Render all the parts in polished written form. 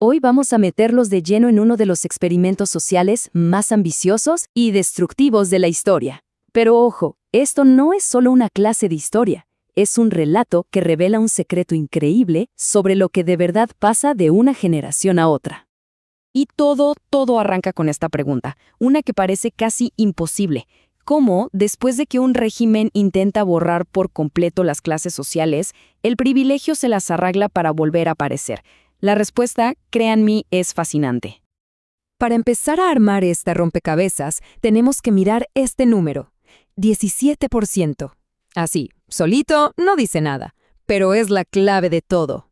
Hoy vamos a meterlos de lleno en uno de los experimentos sociales más ambiciosos y destructivos de la historia. Pero ojo, esto no es solo una clase de historia, es un relato que revela un secreto increíble sobre lo que de verdad pasa de una generación a otra. Y todo arranca con esta pregunta, una que parece casi imposible. ¿Cómo, después de que un régimen intenta borrar por completo las clases sociales, el privilegio se las arregla para volver a aparecer? La respuesta, créanme, es fascinante. Para empezar a armar esta rompecabezas, tenemos que mirar este número, 17%. Así, solito no dice nada, pero es la clave de todo.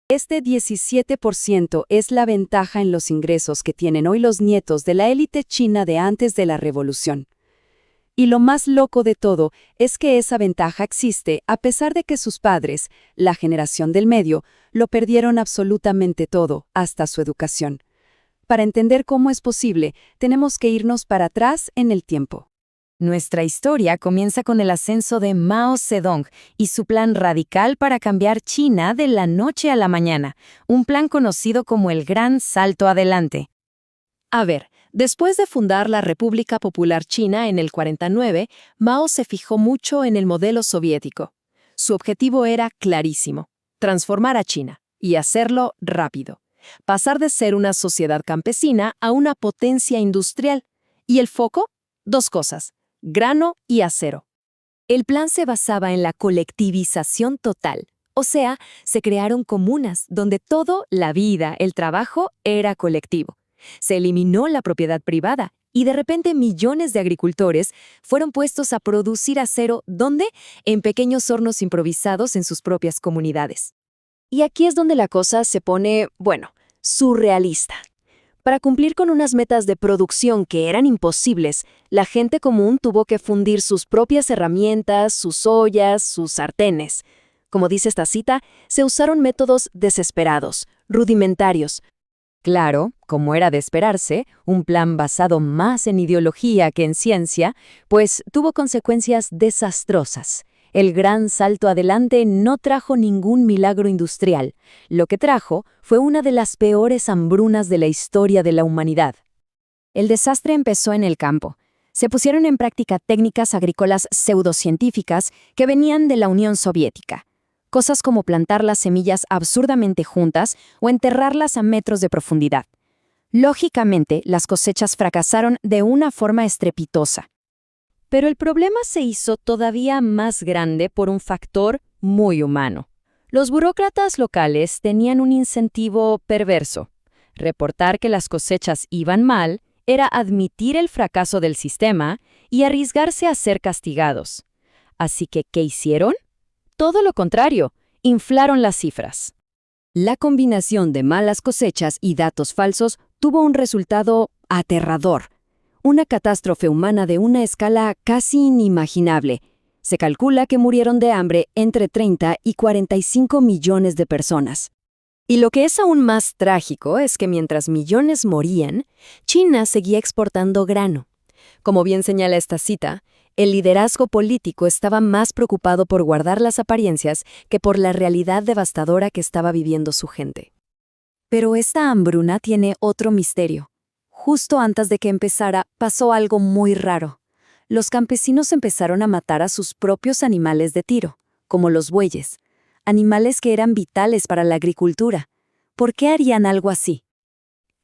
Este 17% es la ventaja en los ingresos que tienen hoy los nietos de la élite china de antes de la revolución. Y lo más loco de todo es que esa ventaja existe a pesar de que sus padres, la generación del medio, lo perdieron absolutamente todo, hasta su educación. Para entender cómo es posible, tenemos que irnos para atrás en el tiempo. Nuestra historia comienza con el ascenso de Mao Zedong y su plan radical para cambiar China de la noche a la mañana, un plan conocido como el Gran Salto Adelante. A ver, después de fundar la República Popular China en el 49, Mao se fijó mucho en el modelo soviético. Su objetivo era clarísimo: transformar a China, y hacerlo rápido. Pasar de ser una sociedad campesina a una potencia industrial. ¿Y el foco? Dos cosas: grano y acero. El plan se basaba en la colectivización total, o sea, se crearon comunas donde todo, la vida, el trabajo, era colectivo. Se eliminó la propiedad privada y de repente millones de agricultores fueron puestos a producir acero, ¿dónde? En pequeños hornos improvisados en sus propias comunidades. Y aquí es donde la cosa se pone, surrealista. Para cumplir con unas metas de producción que eran imposibles, la gente común tuvo que fundir sus propias herramientas, sus ollas, sus sartenes. Como dice esta cita, se usaron métodos desesperados, rudimentarios. Claro, como era de esperarse, un plan basado más en ideología que en ciencia, pues tuvo consecuencias desastrosas. El Gran Salto Adelante no trajo ningún milagro industrial. Lo que trajo fue una de las peores hambrunas de la historia de la humanidad. El desastre empezó en el campo. Se pusieron en práctica técnicas agrícolas pseudocientíficas que venían de la Unión Soviética. Cosas como plantar las semillas absurdamente juntas o enterrarlas a metros de profundidad. Lógicamente, las cosechas fracasaron de una forma estrepitosa. Pero el problema se hizo todavía más grande por un factor muy humano. Los burócratas locales tenían un incentivo perverso. Reportar que las cosechas iban mal era admitir el fracaso del sistema y arriesgarse a ser castigados. Así que, ¿qué hicieron? Todo lo contrario, inflaron las cifras. La combinación de malas cosechas y datos falsos tuvo un resultado aterrador. Una catástrofe humana de una escala casi inimaginable. Se calcula que murieron de hambre entre 30 y 45 millones de personas. Y lo que es aún más trágico es que mientras millones morían, China seguía exportando grano. Como bien señala esta cita, el liderazgo político estaba más preocupado por guardar las apariencias que por la realidad devastadora que estaba viviendo su gente. Pero esta hambruna tiene otro misterio. Justo antes de que empezara, pasó algo muy raro. Los campesinos empezaron a matar a sus propios animales de tiro, como los bueyes, animales que eran vitales para la agricultura. ¿Por qué harían algo así?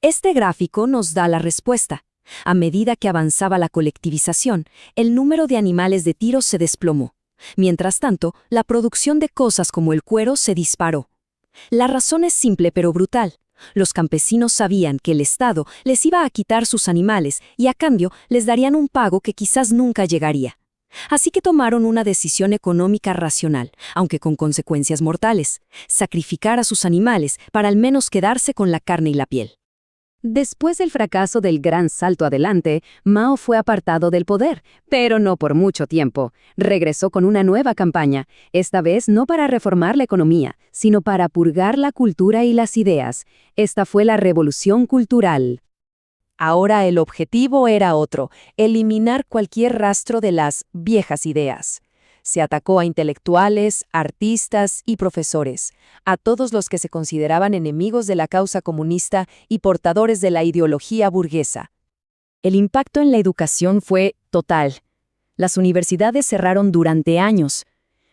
Este gráfico nos da la respuesta. A medida que avanzaba la colectivización, el número de animales de tiro se desplomó. Mientras tanto, la producción de cosas como el cuero se disparó. La razón es simple pero brutal. Los campesinos sabían que el Estado les iba a quitar sus animales y a cambio les darían un pago que quizás nunca llegaría. Así que tomaron una decisión económica racional, aunque con consecuencias mortales: sacrificar a sus animales para al menos quedarse con la carne y la piel. Después del fracaso del Gran Salto Adelante, Mao fue apartado del poder, pero no por mucho tiempo. Regresó con una nueva campaña, esta vez no para reformar la economía, sino para purgar la cultura y las ideas. Esta fue la Revolución Cultural. Ahora el objetivo era otro: eliminar cualquier rastro de las viejas ideas. Se atacó a intelectuales, artistas y profesores, a todos los que se consideraban enemigos de la causa comunista y portadores de la ideología burguesa. El impacto en la educación fue total. Las universidades cerraron durante años.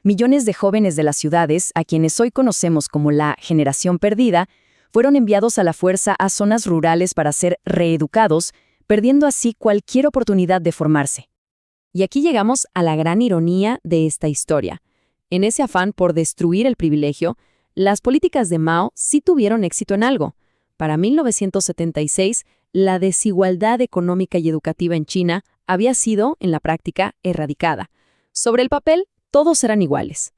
Millones de jóvenes de las ciudades, a quienes hoy conocemos como la generación perdida, fueron enviados a la fuerza a zonas rurales para ser reeducados, perdiendo así cualquier oportunidad de formarse. Y aquí llegamos a la gran ironía de esta historia. En ese afán por destruir el privilegio, las políticas de Mao sí tuvieron éxito en algo. Para 1976, la desigualdad económica y educativa en China había sido, en la práctica, erradicada. Sobre el papel, todos eran iguales.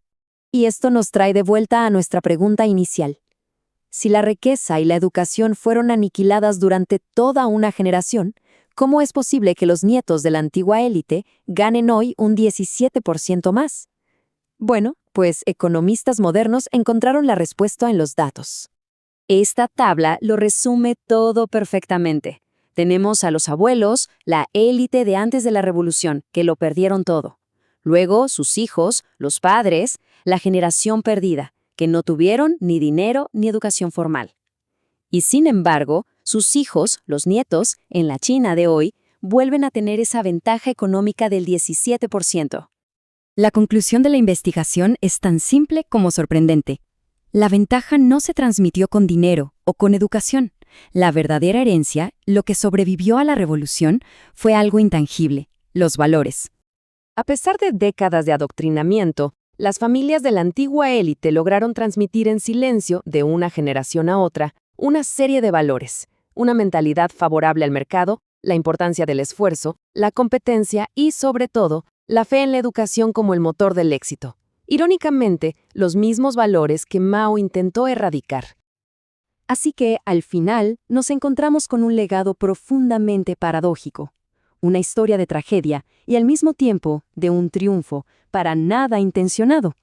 Y esto nos trae de vuelta a nuestra pregunta inicial. Si la riqueza y la educación fueron aniquiladas durante toda una generación, ¿cómo es posible que los nietos de la antigua élite ganen hoy un 17% más? Bueno, pues economistas modernos encontraron la respuesta en los datos. Esta tabla lo resume todo perfectamente. Tenemos a los abuelos, la élite de antes de la revolución, que lo perdieron todo. Luego, sus hijos, los padres, la generación perdida, que no tuvieron ni dinero ni educación formal. Y sin embargo, sus hijos, los nietos, en la China de hoy, vuelven a tener esa ventaja económica del 17%. La conclusión de la investigación es tan simple como sorprendente. La ventaja no se transmitió con dinero o con educación. La verdadera herencia, lo que sobrevivió a la revolución, fue algo intangible, los valores. A pesar de décadas de adoctrinamiento, las familias de la antigua élite lograron transmitir en silencio, de una generación a otra, una serie de valores, una mentalidad favorable al mercado, la importancia del esfuerzo, la competencia y, sobre todo, la fe en la educación como el motor del éxito. Irónicamente, los mismos valores que Mao intentó erradicar. Así que, al final, nos encontramos con un legado profundamente paradójico. Una historia de tragedia y al mismo tiempo de un triunfo para nada intencionado.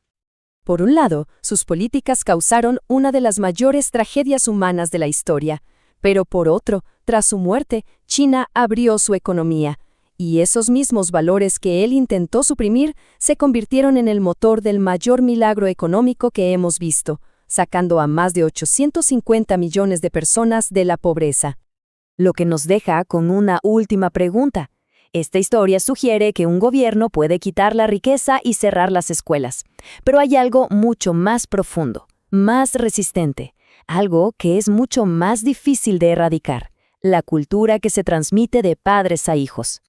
Por un lado, sus políticas causaron una de las mayores tragedias humanas de la historia, pero por otro, tras su muerte, China abrió su economía, y esos mismos valores que él intentó suprimir se convirtieron en el motor del mayor milagro económico que hemos visto, sacando a más de 850 millones de personas de la pobreza. Lo que nos deja con una última pregunta. Esta historia sugiere que un gobierno puede quitar la riqueza y cerrar las escuelas, pero hay algo mucho más profundo, más resistente, algo que es mucho más difícil de erradicar, la cultura que se transmite de padres a hijos.